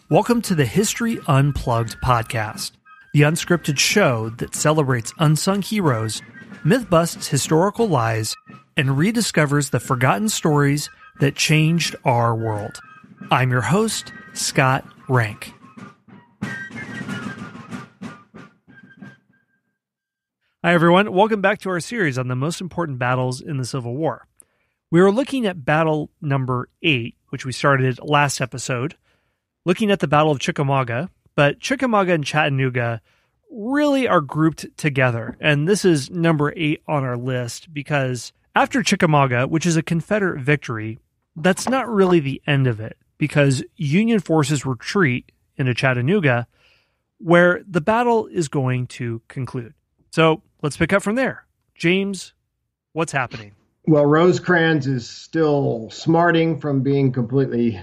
Welcome to the History Unplugged podcast, the unscripted show that celebrates unsung heroes, myth-busts historical lies, and rediscovers the forgotten stories that changed our world. I'm your host, Scott Rank. Hi everyone, welcome back to our series on the most important battles in the Civil War. We were looking at battle number 8, which we started last episode, looking at the Battle of Chickamauga, but Chickamauga and Chattanooga really are grouped together. And this is number 8 on our list because after Chickamauga, which is a Confederate victory, that's not really the end of it because Union forces retreat into Chattanooga where the battle is going to conclude. So let's pick up from there. James, what's happening? Well, Rosecrans is still smarting from being completely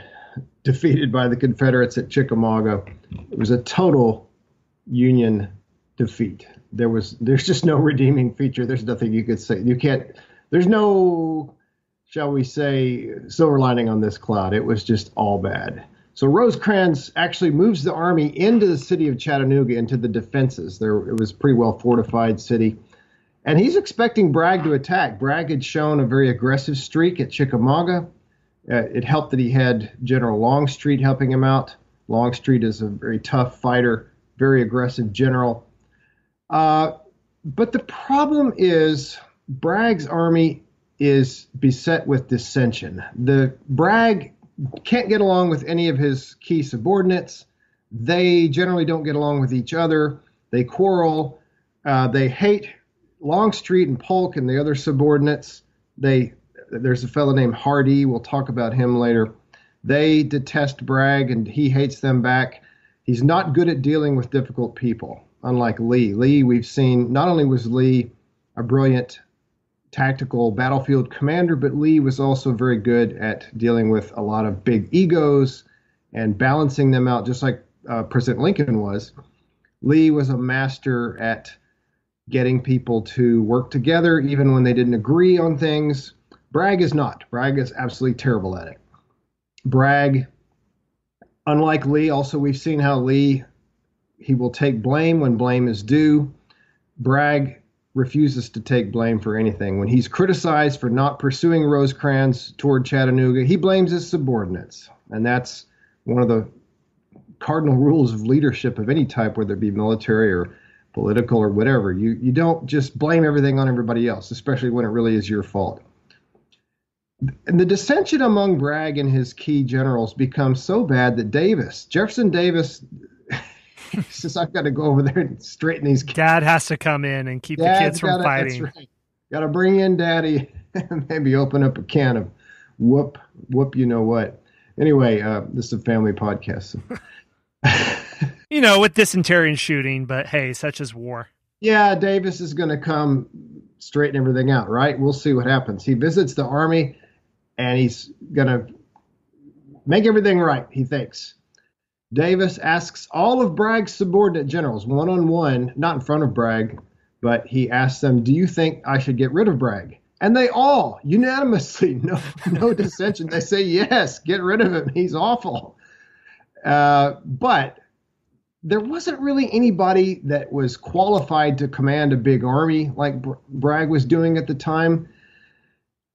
defeated by the Confederates at Chickamauga. It was a total Union defeat. There's just no redeeming feature. There's nothing you could say. There's no, shall we say, silver lining on this cloud. It was just all bad. So Rosecrans actually moves the army into the city of Chattanooga, into the defenses. It was a pretty well fortified city. And he's expecting Bragg to attack. Bragg had shown a very aggressive streak at Chickamauga. It helped that he had General Longstreet helping him out. Longstreet is a very tough fighter, very aggressive general. But the problem is Bragg's army is beset with dissension. Bragg can't get along with any of his key subordinates. They generally don't get along with each other. They quarrel. They hate Longstreet and Polk and the other subordinates. There's a fellow named Hardee. We'll talk about him later. They detest Bragg, and he hates them back. He's not good at dealing with difficult people, unlike Lee. Lee, we've seen, not only was Lee a brilliant tactical battlefield commander, but Lee was also very good at dealing with a lot of big egos and balancing them out, just like President Lincoln was. Lee was a master at getting people to work together, even when they didn't agree on things. Bragg is not. Bragg is absolutely terrible at it. Bragg, unlike Lee, also we've seen how Lee, he will take blame when blame is due. Bragg refuses to take blame for anything. When he's criticized for not pursuing Rosecrans toward Chattanooga, he blames his subordinates. And that's one of the cardinal rules of leadership of any type, whether it be military or political or whatever. You don't just blame everything on everybody else, especially when it really is your fault. And the dissension among Bragg and his key generals becomes so bad that Jefferson Davis, says, I've got to go over there and straighten these kids. Dad has to come in and keep the kids from fighting. That's right. Got to bring in Daddy and maybe open up a can of whoop, you know what. Anyway, this is a family podcast. So. With dysentery and shooting, but hey, such is war. Yeah, Davis is going to come straighten everything out, right? We'll see what happens. He visits the army, and he's going to make everything right, he thinks. Davis asks all of Bragg's subordinate generals, one-on-one, not in front of Bragg, but he asks them, do you think I should get rid of Bragg? And they all, unanimously, no dissension, they say, yes, get rid of him. He's awful. But there wasn't really anybody that was qualified to command a big army like Bragg was doing at the time.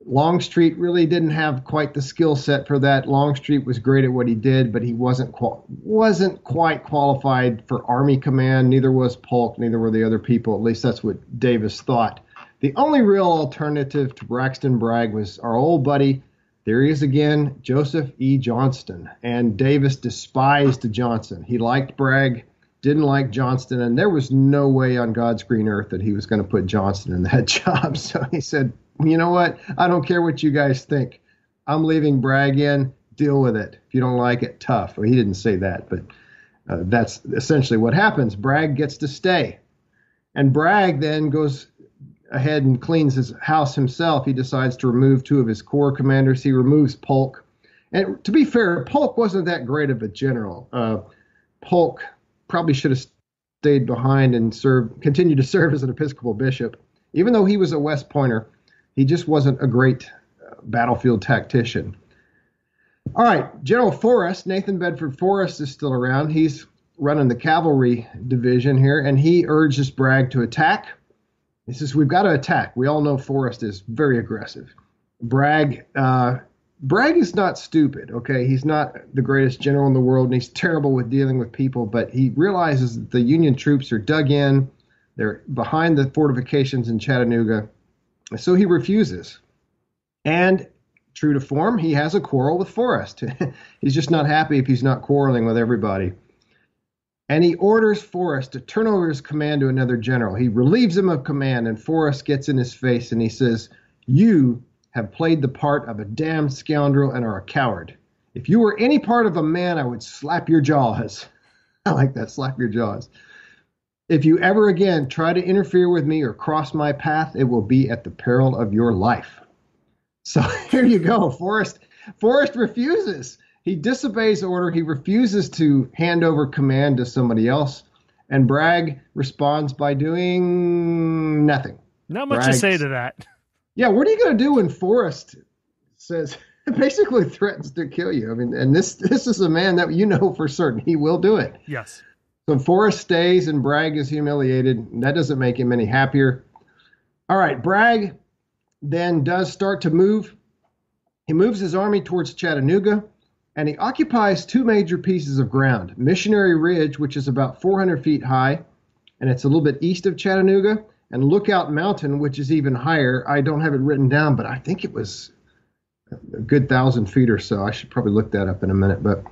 Longstreet really didn't have quite the skill set for that. Longstreet was great at what he did, but he wasn't quite qualified for army command. Neither was Polk, neither were the other people. At least that's what Davis thought. The only real alternative to Braxton Bragg was our old buddy, there he is again, Joseph E. Johnston. And Davis despised Johnson. He liked Bragg, didn't like Johnston, and there was no way on God's green earth that he was going to put Johnston in that job. So he said, you know what? I don't care what you guys think. I'm leaving Bragg in. Deal with it. If you don't like it, tough. Well, he didn't say that, but that's essentially what happens. Bragg gets to stay. And Bragg then goes ahead and cleans his house himself. He decides to remove 2 of his corps commanders. He removes Polk. And to be fair, Polk wasn't that great of a general. Polk probably should have stayed behind and continued to serve as an Episcopal bishop. Even though he was a West Pointer, he just wasn't a great battlefield tactician. All right, General Forrest, Nathan Bedford Forrest is still around. He's running the cavalry division here, and he urges Bragg to attack. He says, we've got to attack. We all know Forrest is very aggressive. Bragg is not stupid, okay? He's not the greatest general in the world, and he's terrible with dealing with people, but he realizes that the Union troops are dug in. They're behind the fortifications in Chattanooga, so he refuses. And true to form, he has a quarrel with Forrest. He's just not happy if he's not quarreling with everybody. And he orders Forrest to turn over his command to another general. He relieves him of command, and Forrest gets in his face and he says, you have played the part of a damned scoundrel and are a coward. If you were any part of a man, I would slap your jaws. I like that, slap your jaws. If you ever again try to interfere with me or cross my path, it will be at the peril of your life. So here you go. Forrest refuses. He disobeys order. He refuses to hand over command to somebody else. And Bragg responds by doing nothing. Not much to say to that. Yeah, what are you going to do when Forrest says, basically threatens to kill you? I mean, and this is a man that you know for certain he will do it. Yes. So Forrest stays and Bragg is humiliated. That doesn't make him any happier. All right, Bragg then does start to move. He moves his army towards Chattanooga, and he occupies two major pieces of ground. Missionary Ridge, which is about 400 feet high, and it's a little bit east of Chattanooga, and Lookout Mountain, which is even higher. I don't have it written down, but I think it was a good 1,000 feet or so. I should probably look that up in a minute, but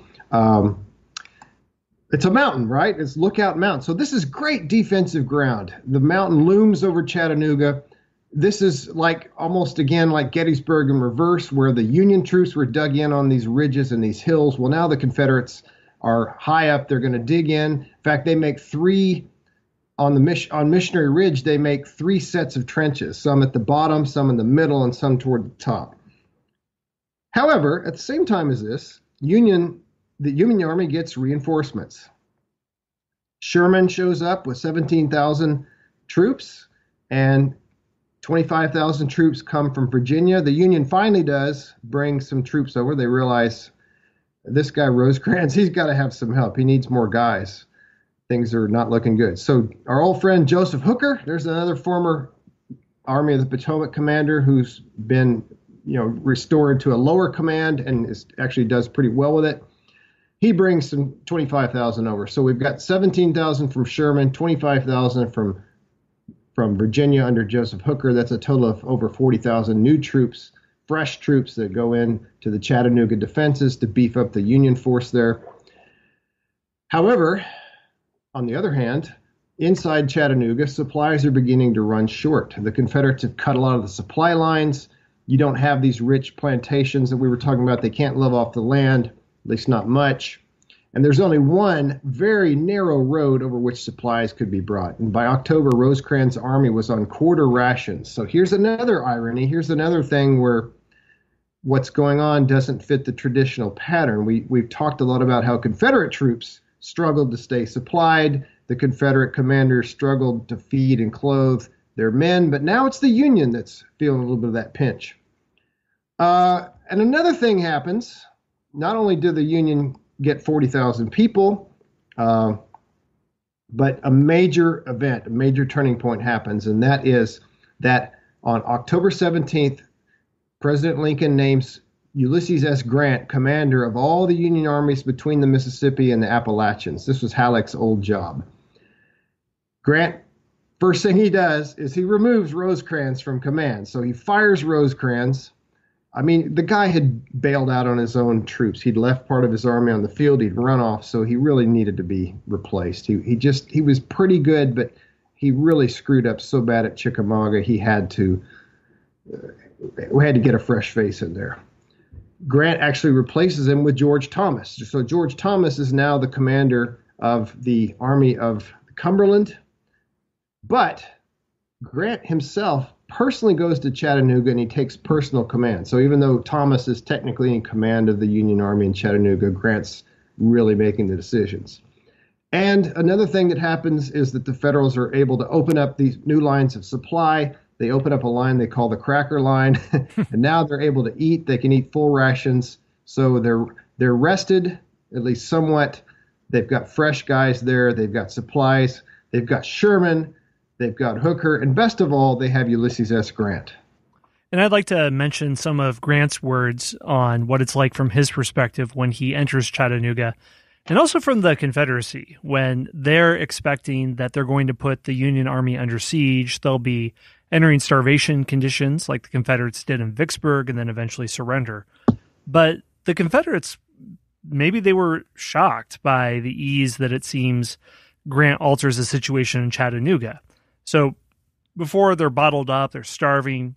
it's a mountain, right? It's Lookout Mountain. So this is great defensive ground. The mountain looms over Chattanooga. This is like almost again like Gettysburg in reverse, where the Union troops were dug in on these ridges and these hills. Well, now the Confederates are high up. They're going to dig in. In fact, they make three on Missionary Ridge. They make three sets of trenches, some at the bottom, some in the middle, and some toward the top. However, at the same time as this, the Union Army gets reinforcements. Sherman shows up with 17,000 troops, and 25,000 troops come from Virginia. The Union finally does bring some troops over. They realize this guy Rosecrans, he's got to have some help. He needs more guys. Things are not looking good. So our old friend Joseph Hooker, there's another former Army of the Potomac commander who's been, restored to a lower command and actually does pretty well with it. He brings some 25,000 over. So we've got 17,000 from Sherman, 25,000 from Virginia under Joseph Hooker. That's a total of over 40,000 new troops, fresh troops that go in to the Chattanooga defenses to beef up the Union force there. However, on the other hand, inside Chattanooga, supplies are beginning to run short. The Confederates have cut a lot of the supply lines. You don't have these rich plantations that we were talking about. They can't live off the land, at least not much. And there's only one very narrow road over which supplies could be brought. And by October, Rosecrans' army was on quarter rations. So here's another irony. Here's another thing where what's going on doesn't fit the traditional pattern. We've talked a lot about how Confederate troops struggled to stay supplied. The Confederate commanders struggled to feed and clothe their men. But now it's the Union that's feeling a little bit of that pinch. And another thing happens. Not only do the Union get 40,000 people, but a major event, a major turning point happens, and that is that on October 17th, President Lincoln names Ulysses S. Grant commander of all the Union armies between the Mississippi and the Appalachians. This was Halleck's old job. Grant, first thing he does is he removes Rosecrans from command. So he fires Rosecrans. I mean, the guy had bailed out on his own troops. He'd left part of his army on the field. He'd run off, so he really needed to be replaced. He was pretty good, but he really screwed up so bad at Chickamauga. We had to get a fresh face in there. Grant actually replaces him with George Thomas. So George Thomas is now the commander of the Army of Cumberland, but Grant himself personally goes to Chattanooga and he takes personal command. So even though Thomas is technically in command of the Union Army in Chattanooga, Grant's really making the decisions. And another thing that happens is that the Federals are able to open up these new lines of supply. They open up a line they call the Cracker Line, and now they're able to eat. They can eat full rations. So they're rested, at least somewhat. They've got fresh guys there. They've got supplies. They've got Sherman. They've got Hooker. And best of all, they have Ulysses S. Grant. And I'd like to mention some of Grant's words on what it's like from his perspective when he enters Chattanooga, and also from the Confederacy, when they're expecting that they're going to put the Union Army under siege. They'll be entering starvation conditions like the Confederates did in Vicksburg and then eventually surrender. But the Confederates, maybe they were shocked by the ease that it seems Grant alters the situation in Chattanooga. So before they're bottled up, they're starving.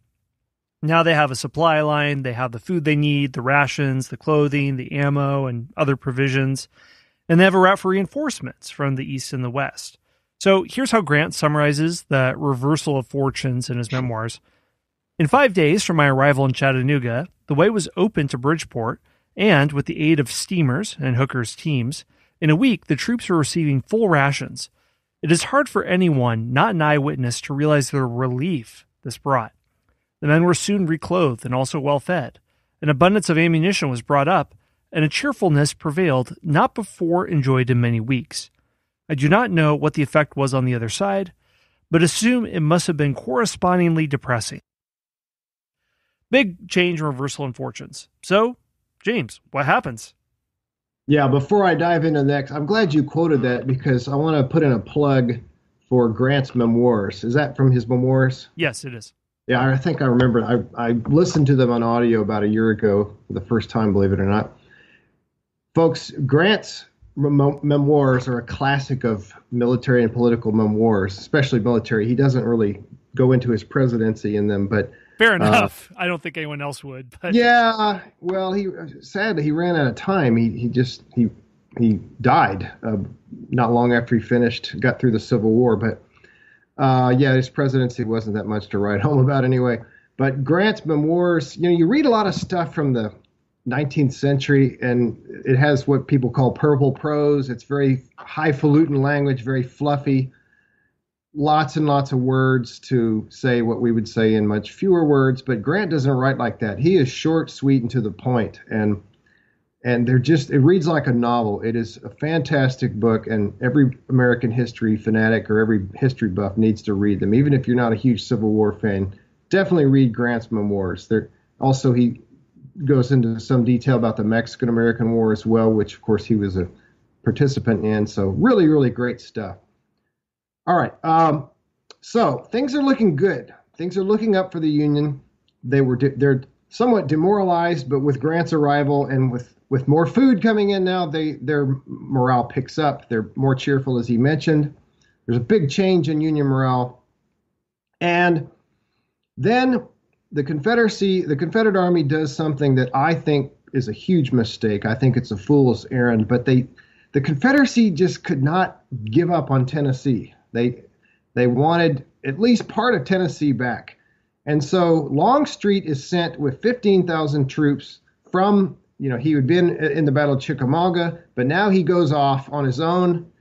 Now they have a supply line. They have the food they need, the rations, the clothing, the ammo, and other provisions. And they have a route for reinforcements from the east and the west. So here's how Grant summarizes the reversal of fortunes in his memoirs. In 5 days from my arrival in Chattanooga, the way was open to Bridgeport, and with the aid of steamers and Hooker's teams, in a week the troops were receiving full rations. It is hard for anyone, not an eyewitness, to realize the relief this brought. The men were soon reclothed and also well fed. An abundance of ammunition was brought up, and a cheerfulness prevailed not before enjoyed in many weeks. I do not know what the effect was on the other side, but assume it must have been correspondingly depressing. Big change and reversal in fortunes. So, James, what happens? Yeah, before I dive into the next, I'm glad you quoted that because I want to put in a plug for Grant's memoirs. Is that from his memoirs? Yes, it is. Yeah, I think I remember. I listened to them on audio about a year ago for the first time, believe it or not. Folks, Grant's memoirs are a classic of military and political memoirs, especially military. He doesn't really go into his presidency in them, but fair enough. I don't think anyone else would. But. Yeah, well, sadly he ran out of time. He died not long after he got through the Civil War, but. His presidency wasn't that much to write home about anyway. But Grant's memoirs, you read a lot of stuff from the 19th century, and it has what people call purple prose. It's very highfalutin language, very fluffy, lots and lots of words to say what we would say in much fewer words. But Grant doesn't write like that. He is short, sweet, and to the point. And it reads like a novel. It is a fantastic book, and every American history fanatic or every history buff needs to read them. Even if you're not a huge Civil War fan, definitely read Grant's memoirs. He goes into some detail about the Mexican-American War as well, which, of course, he was a participant in. So really, really great stuff. All right. So things are looking good. Things are looking up for the Union. They're somewhat demoralized, but with Grant's arrival and with more food coming in now, their morale picks up. They're more cheerful, as he mentioned. There's a big change in Union morale. And then the Confederate Army does something that I think is a huge mistake. I think it's a fool's errand, but the Confederacy just could not give up on Tennessee. They wanted at least part of Tennessee back. And so Longstreet is sent with 15,000 troops from, he had been in the Battle of Chickamauga, but now he goes off on his own,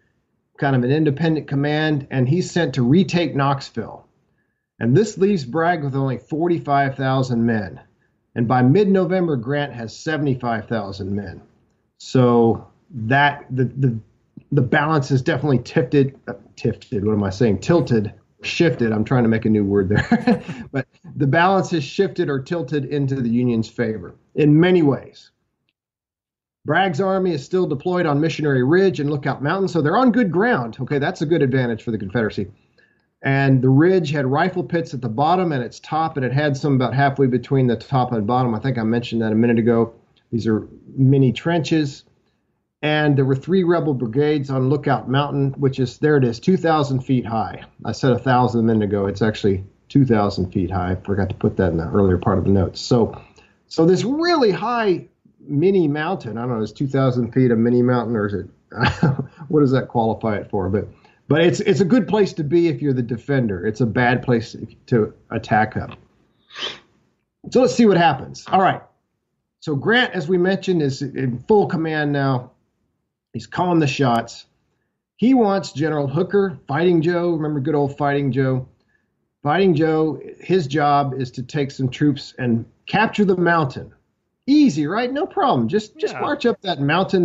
kind of an independent command, and he's sent to retake Knoxville. And this leaves Bragg with only 45,000 men. And by mid-November, Grant has 75,000 men. So that the balance is definitely shifted. I'm trying to make a new word there. But the balance has shifted or tilted into the Union's favor in many ways. Bragg's army is still deployed on Missionary Ridge and Lookout Mountain, so they're on good ground. Okay, that's a good advantage for the Confederacy. And the ridge had rifle pits at the bottom and its top, and it had some about halfway between the top and bottom. I think I mentioned that a minute ago. These are mini trenches. And there were 3 rebel brigades on Lookout Mountain, which is, 2,000 feet high. I said 1,000 a minute ago. It's actually 2,000 feet high. I forgot to put that in the earlier part of the notes. So this really high mini mountain, I don't know, is 2,000 feet a mini mountain, or is it, what does that qualify it for? But it's a good place to be if you're the defender. It's a bad place to attack up. So let's see what happens. All right. So Grant, as we mentioned, is in full command now. He's calling the shots. He wants General Hooker, Fighting Joe. Remember good old Fighting Joe? Fighting Joe, his job is to take some troops and capture the mountain. Easy, right? No problem. Just Yeah. march up that mountain